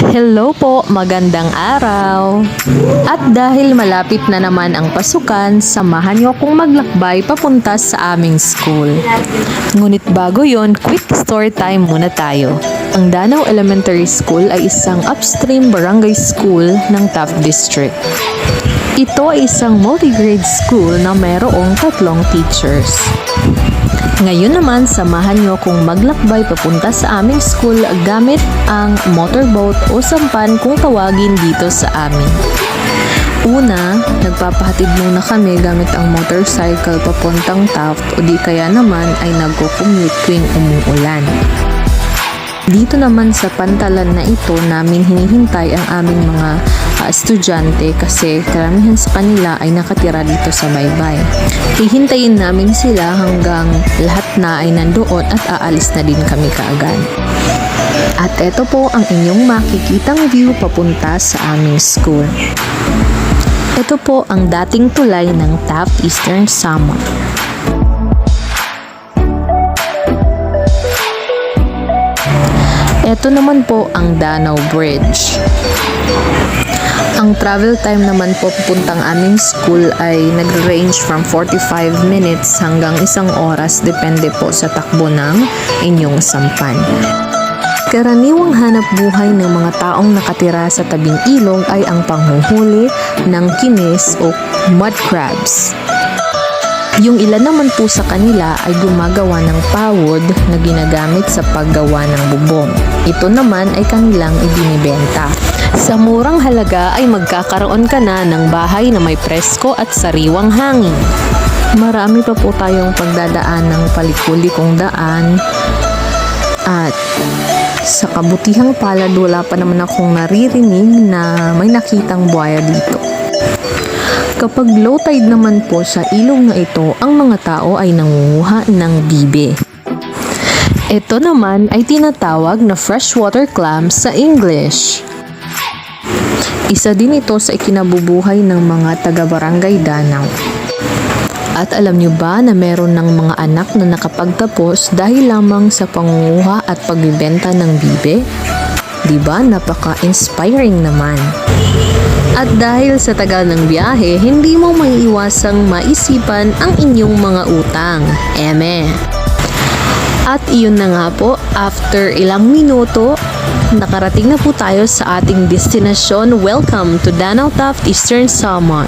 Hello po, magandang araw! At dahil malapit na naman ang pasukan, samahan niyo akong maglakbay papunta sa aming school. Ngunit bago yon, quick story time muna tayo. Ang Danau Elementary School ay isang upstream barangay school ng Taft District. Ito ay isang multi-grade school na mayroong 3 teachers. Ngayon naman, samahan niyo kung maglakbay papunta sa aming school gamit ang motorboat o sampan kung tawagin dito sa amin. Una, nagpapahatid muna kami gamit ang motorcycle papuntang Taft o di kaya naman ay nagko-commute tuwing umuulan. Dito naman sa pantalan na ito namin hinihintay ang aming mga estudyante kasi karamihan sa kanila ay nakatira dito sa baybay. Hihintayin namin sila hanggang lahat na ay nandoon at aalis na din kami kaagad. At ito po ang inyong makikitang view papunta sa aming school. Ito po ang dating tulay ng Taft Eastern Samar. Ito naman po ang Danau Bridge. Ang travel time naman po papuntang aming school ay nag-range from 45 minutes hanggang 1 oras depende po sa takbo ng inyong sampan. Karaniwang hanap buhay ng mga taong nakatira sa tabing ilog ay ang panghuhuli ng kinis o mud crabs. Yung ilan naman po sa kanila ay gumagawa ng pawod na ginagamit sa paggawa ng bubong. Ito naman ay kanilang ibinibenta. Sa murang halaga ay magkakaroon ka na ng bahay na may presko at sariwang hangin. Marami pa po tayong pagdadaan ng palikulikong daan at sa kabutihang palad wala pa naman akong naririnig na may nakitang buhaya dito. Kapag low tide naman po sa ilog na ito, ang mga tao ay nangunguha ng bibe. Ito naman ay tinatawag na freshwater clams sa English. Isa din ito sa ikinabubuhay ng mga taga-barangay Danau. At alam nyo ba na meron ng mga anak na nakapagtapos dahil lamang sa pangunguha at pagbibenta ng bibe? Diba? Napaka-inspiring naman. At dahil sa tagal ng biyahe, hindi mo maiiwasang maisipan ang inyong mga utang. Eme. At iyon na nga po, after ilang minuto, nakarating na po tayo sa ating destinasyon. Welcome to Danau Taft Eastern Samar.